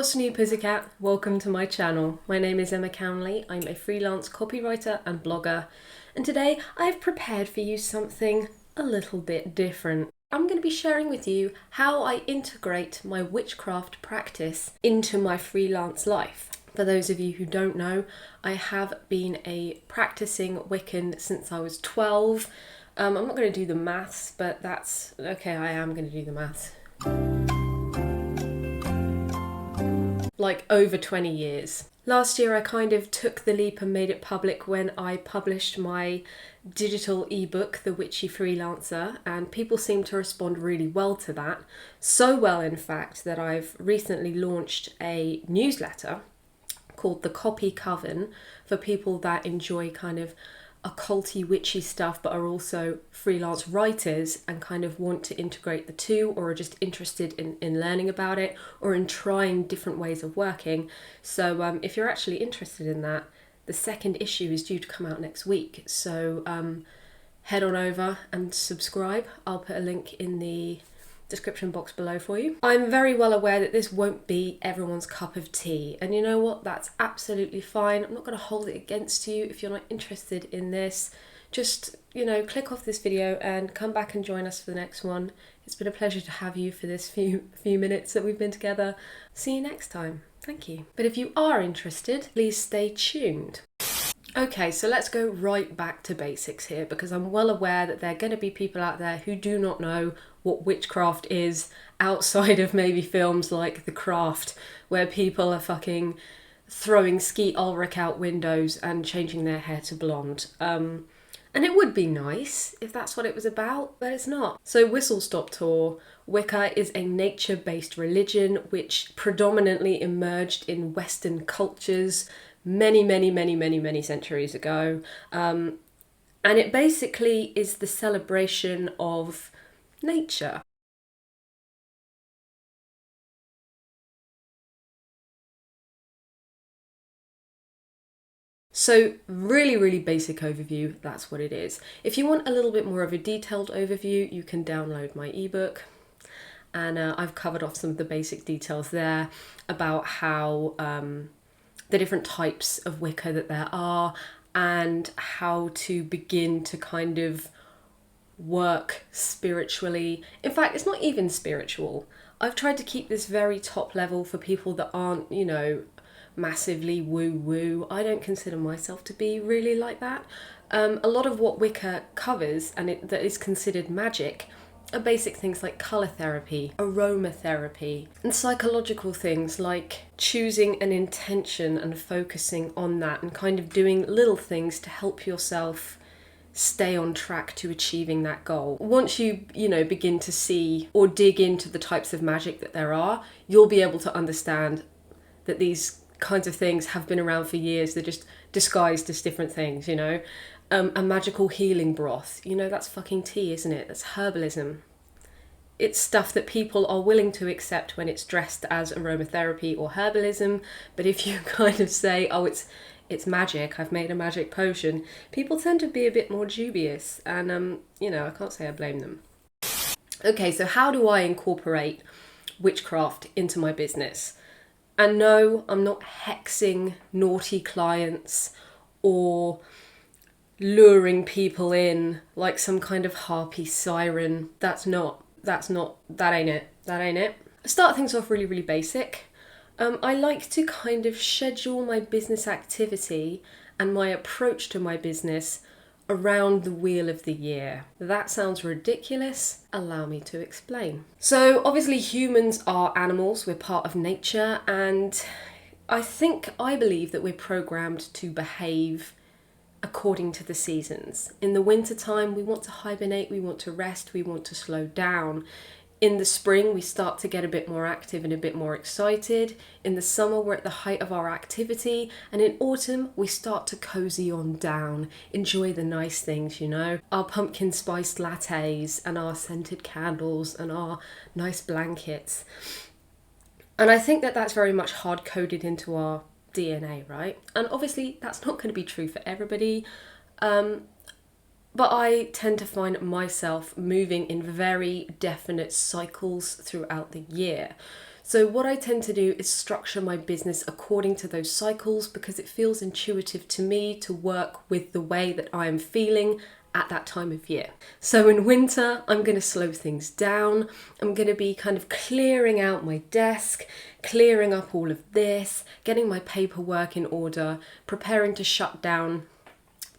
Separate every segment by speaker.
Speaker 1: What's new, Pussycat? Welcome to my channel. My name is Emma Cownley. I'm a freelance copywriter and blogger, and today I have prepared for you something a little bit different. I'm going to be sharing with you how I integrate my witchcraft practice into my freelance life. For those of you who don't know, I have been a practicing Wiccan since I was 12. I'm not going to do the maths, but that's okay, I am going to do the maths. Like over 20 years. Last year I kind of took the leap and made it public when I published my digital ebook, The Witchy Freelancer, and people seem to respond really well to that. So well, in fact, that I've recently launched a newsletter called The Copy Coven for people that enjoy kind of occulty witchy stuff but are also freelance writers and kind of want to integrate the two, or are just interested in learning about it or in trying different ways of working. So if you're actually interested in that, the second issue is due to come out next week. So head on over and subscribe. I'll put a link in the description box below for you. I'm very well aware that this won't be everyone's cup of tea, and you know what, that's absolutely fine. I'm not going to hold it against you. If you're not interested in this, just, you know, click off this video and come back and join us for the next one. It's been a pleasure to have you for this few minutes that we've been together. See you next time. Thank you. But if you are interested, please stay tuned. Okay, so let's go right back to basics here, because I'm well aware that there are going to be people out there who do not know what witchcraft is outside of maybe films like The Craft, where people are fucking throwing Skeet Ulrich out windows and changing their hair to blonde. And it would be nice if that's what it was about, but it's not. So Whistle Stop Tour, Wicca is a nature-based religion which predominantly emerged in Western cultures many centuries ago. And it basically is the celebration of nature. So really basic overview, that's what it is. If you want a little bit more of a detailed overview, you can download my ebook, and I've covered off some of the basic details there about how the different types of Wicca that there are, and how to begin to kind of work spiritually. In fact, it's not even spiritual. I've tried to keep this very top level for people that aren't, you know, massively woo-woo. I don't consider myself to be really like that. A lot of what Wicca covers and that is considered magic are basic things like colour therapy, aromatherapy, and psychological things like choosing an intention and focusing on that and kind of doing little things to help yourself stay on track to achieving that goal. Once you begin to see or dig into the types of magic that there are, you'll be able to understand that these kinds of things have been around for years. They're just disguised as different things, you know. A magical healing broth, you know, that's fucking tea, isn't it? That's herbalism. It's stuff that people are willing to accept when it's dressed as aromatherapy or herbalism, but if you kind of say, oh, it's magic, I've made a magic potion, people tend to be a bit more dubious, and you know, I can't say I blame them. Okay, so how do I incorporate witchcraft into my business? And no, I'm not hexing naughty clients or luring people in like some kind of harpy siren. That ain't it. I start things off really basic. I like to kind of schedule my business activity and my approach to my business around the wheel of the year. That sounds ridiculous. Allow me to explain. So obviously humans are animals, we're part of nature, and I believe that we're programmed to behave according to the seasons. In the winter time, we want to hibernate, we want to rest, we want to slow down. In the spring, we start to get a bit more active and a bit more excited. In the summer, we're at the height of our activity. And in autumn, we start to cozy on down, enjoy the nice things, you know, our pumpkin spiced lattes and our scented candles and our nice blankets. And I think that that's very much hard coded into our DNA, right? And obviously that's not going to be true for everybody, but I tend to find myself moving in very definite cycles throughout the year. So what I tend to do is structure my business according to those cycles because it feels intuitive to me to work with the way that I am feeling at that time of year. So in winter, I'm going to slow things down. I'm going to be kind of clearing out my desk, clearing up all of this, getting my paperwork in order, preparing to shut down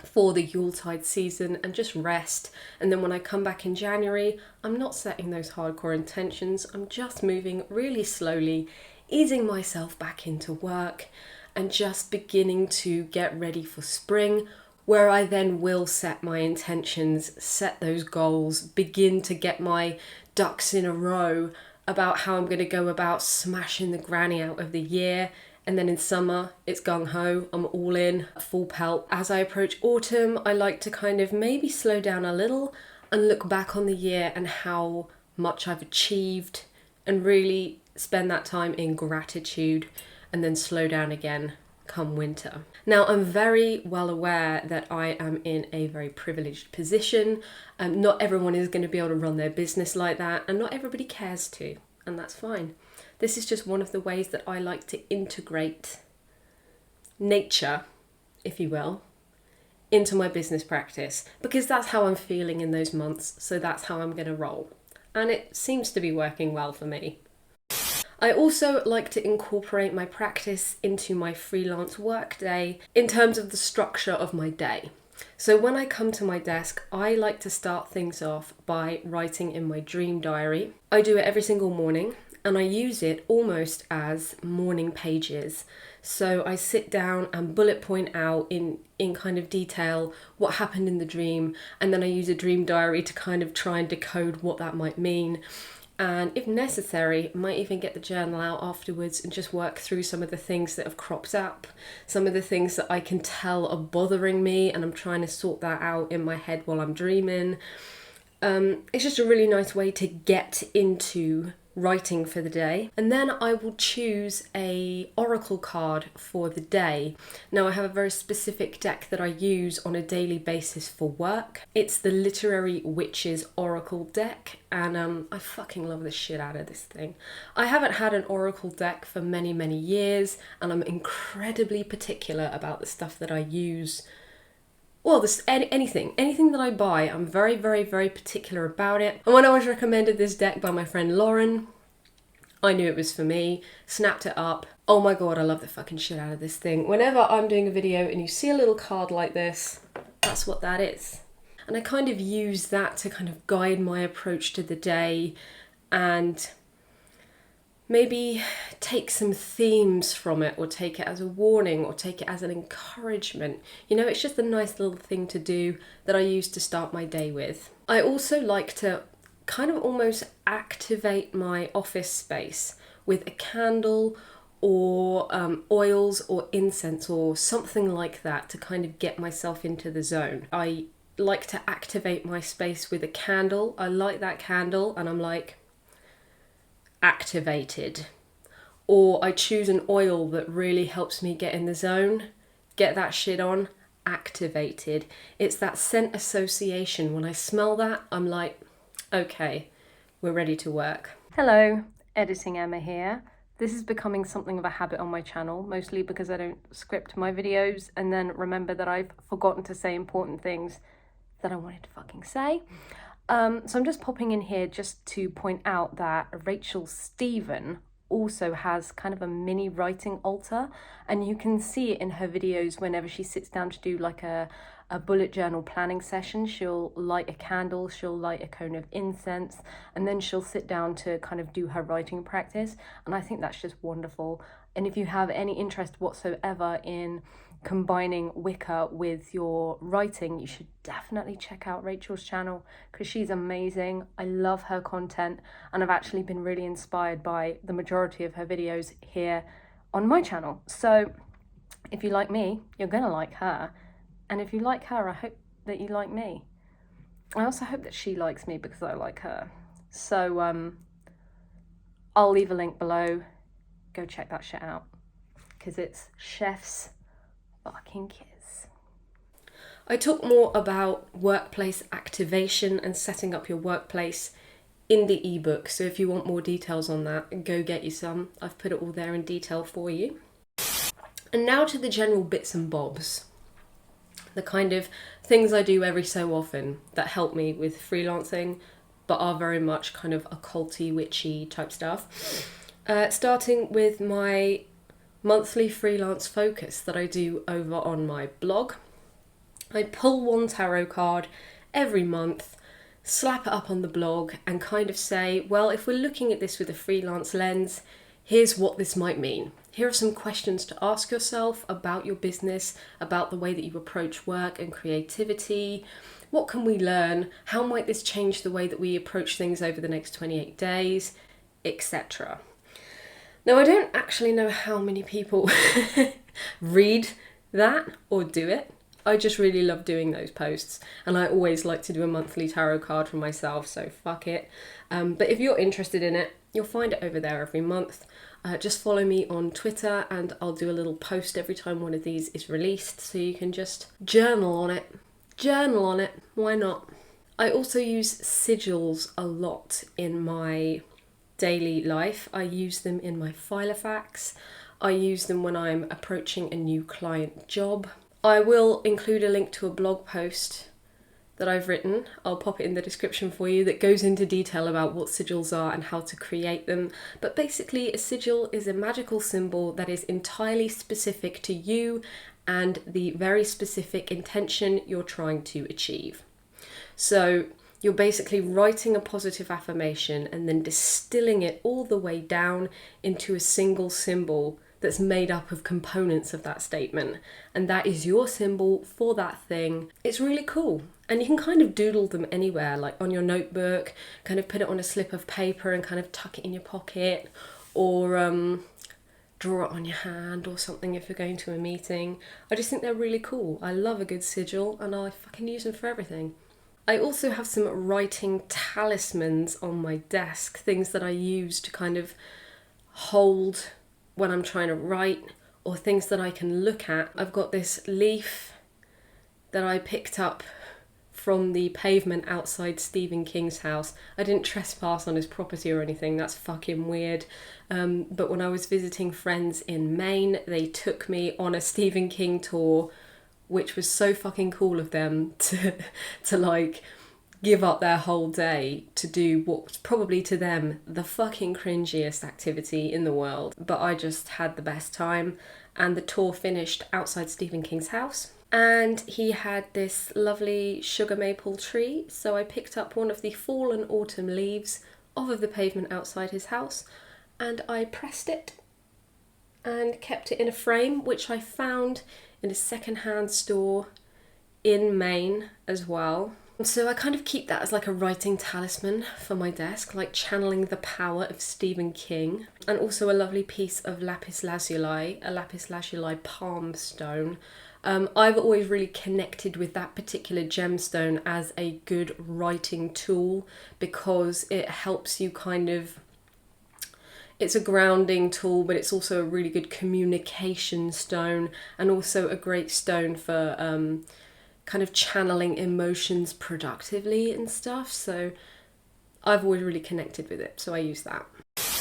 Speaker 1: for the Yuletide season and just rest. And then when I come back in January, I'm not setting those hardcore intentions. I'm just moving really slowly, easing myself back into work and just beginning to get ready for spring, where I then will set my intentions, set those goals, begin to get my ducks in a row about how I'm going to go about smashing the granny out of the year. And then in summer, it's gung-ho, I'm all in, full pelt. As I approach autumn, I like to kind of maybe slow down a little and look back on the year and how much I've achieved and really spend that time in gratitude and then slow down again come winter. Now, I'm very well aware that I am in a very privileged position. Not everyone is going to be able to run their business like that, and not everybody cares to, and that's fine. This is just one of the ways that I like to integrate nature, if you will, into my business practice, because that's how I'm feeling in those months, so that's how I'm going to roll. And it seems to be working well for me. I also like to incorporate my practice into my freelance workday in terms of the structure of my day. So when I come to my desk, I like to start things off by writing in my dream diary. I do it every single morning, and I use it almost as morning pages. So I sit down and bullet point out in kind of detail what happened in the dream, and then I use a dream diary to kind of try and decode what that might mean. And if necessary, might even get the journal out afterwards and just work through some of the things that have cropped up, some of the things that I can tell are bothering me, and I'm trying to sort that out in my head while I'm dreaming. It's just a really nice way to get into writing for the day. And then I will choose a oracle card for the day. Now, I have a very specific deck that I use on a daily basis for work. It's the Literary Witches Oracle deck, and I fucking love the shit out of this thing. I haven't had an oracle deck for many, many years, and I'm incredibly particular about the stuff that I use. Well, anything that I buy, I'm very, very, very particular about it. And when I was recommended this deck by my friend Lauren, I knew it was for me, snapped it up. Oh my god, I love the fucking shit out of this thing. Whenever I'm doing a video and you see a little card like this, that's what that is. And I kind of use that to kind of guide my approach to the day and maybe take some themes from it, or take it as a warning, or take it as an encouragement. You know, it's just a nice little thing to do that I use to start my day with. I also like to kind of almost activate my office space with a candle or oils or incense or something like that to kind of get myself into the zone. I like to activate my space with a candle. I light that candle and I'm like, activated. Or I choose an oil that really helps me get in the zone, get that shit on, activated. It's that scent association. When I smell that, I'm like, okay, we're ready to work. Hello, Editing Emma here. This is becoming something of a habit on my channel, mostly because I don't script my videos and then remember that I've forgotten to say important things that I wanted to fucking say. So I'm just popping in here just to point out that Rachel Stephen also has kind of a mini writing altar, and you can see it in her videos whenever she sits down to do like a bullet journal planning session. She'll light a candle, she'll light a cone of incense, and then she'll sit down to kind of do her writing practice. And I think that's just wonderful. And if you have any interest whatsoever in combining Wicca with your writing, you should definitely check out Rachel's channel because she's amazing. I love her content, and I've actually been really inspired by the majority of her videos here on my channel. So if you like me, you're gonna like her, and if you like her, I hope that you like me. I also hope that she likes me because I like her. So I'll leave a link below. Go check that shit out because it's chef's fucking kiss. I talk more about workplace activation and setting up your workplace in the ebook. So if you want more details on that, go get you some. I've put it all there in detail for you. And now to the general bits and bobs. The kind of things I do every so often that help me with freelancing, but are very much kind of occulty, witchy type stuff. Starting with my monthly freelance focus that I do over on my blog. I pull one tarot card every month, slap it up on the blog, and kind of say, well, if we're looking at this with a freelance lens, here's what this might mean. Here are some questions to ask yourself about your business, about the way that you approach work and creativity. What can we learn? How might this change the way that we approach things over the next 28 days, etc. Now, I don't actually know how many people read that or do it. I just really love doing those posts, and I always like to do a monthly tarot card for myself, so fuck it. But if you're interested in it, you'll find it over there every month. Just follow me on Twitter and I'll do a little post every time one of these is released, so you can just journal on it. Journal on it, why not? I also use sigils a lot in my daily life. I use them in my Filofax. I use them when I'm approaching a new client job. I will include a link to a blog post that I've written. I'll pop it in the description for you, that goes into detail about what sigils are and how to create them. But basically, a sigil is a magical symbol that is entirely specific to you and the very specific intention you're trying to achieve. So you're basically writing a positive affirmation and then distilling it all the way down into a single symbol that's made up of components of that statement. And that is your symbol for that thing. It's really cool. And you can kind of doodle them anywhere, like on your notebook, kind of put it on a slip of paper and kind of tuck it in your pocket, or draw it on your hand or something if you're going to a meeting. I just think they're really cool. I love a good sigil and I fucking use them for everything. I also have some writing talismans on my desk, things that I use to kind of hold when I'm trying to write, or things that I can look at. I've got this leaf that I picked up from the pavement outside Stephen King's house. I didn't trespass on his property or anything, that's fucking weird. But when I was visiting friends in Maine, they took me on a Stephen King tour, which was so fucking cool of them to like give up their whole day to do what was probably to them the fucking cringiest activity in the world. But I just had the best time, and the tour finished outside Stephen King's house. And he had this lovely sugar maple tree, so I picked up one of the fall and autumn leaves off of the pavement outside his house, and I pressed it and kept it in a frame, which I found in a second-hand store in Maine as well. So I kind of keep that as like a writing talisman for my desk, like channeling the power of Stephen King. And also a lovely piece of lapis lazuli, a lapis lazuli palm stone. I've always really connected with that particular gemstone as a good writing tool, because it helps you kind of, it's a grounding tool, but it's also a really good communication stone, and also a great stone for kind of channeling emotions productively and stuff. So I've always really connected with it, so I use that.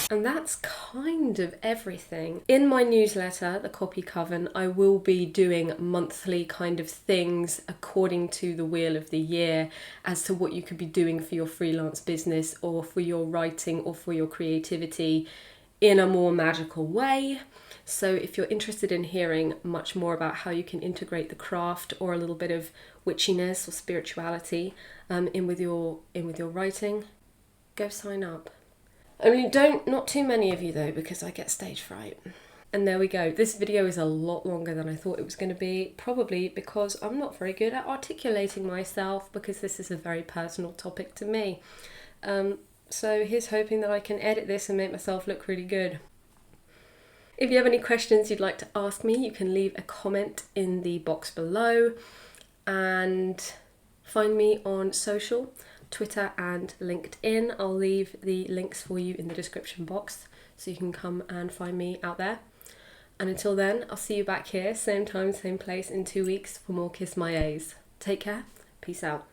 Speaker 1: And that's kind of everything. In my newsletter, The Copy Coven, I will be doing monthly kind of things according to the wheel of the year as to what you could be doing for your freelance business or for your writing or for your creativity in a more magical way. So if you're interested in hearing much more about how you can integrate the craft or a little bit of witchiness or spirituality in with your writing, go sign up. Only not too many of you though, because I get stage fright. And there we go. This video is a lot longer than I thought it was going to be, probably because I'm not very good at articulating myself, because this is a very personal topic to me. So here's hoping that I can edit this and make myself look really good. If you have any questions you'd like to ask me, you can leave a comment in the box below, and find me on social, Twitter and LinkedIn. I'll leave the links for you in the description box so you can come and find me out there. And until then, I'll see you back here, same time, same place in 2 weeks for more Kiss My A's. Take care, peace out.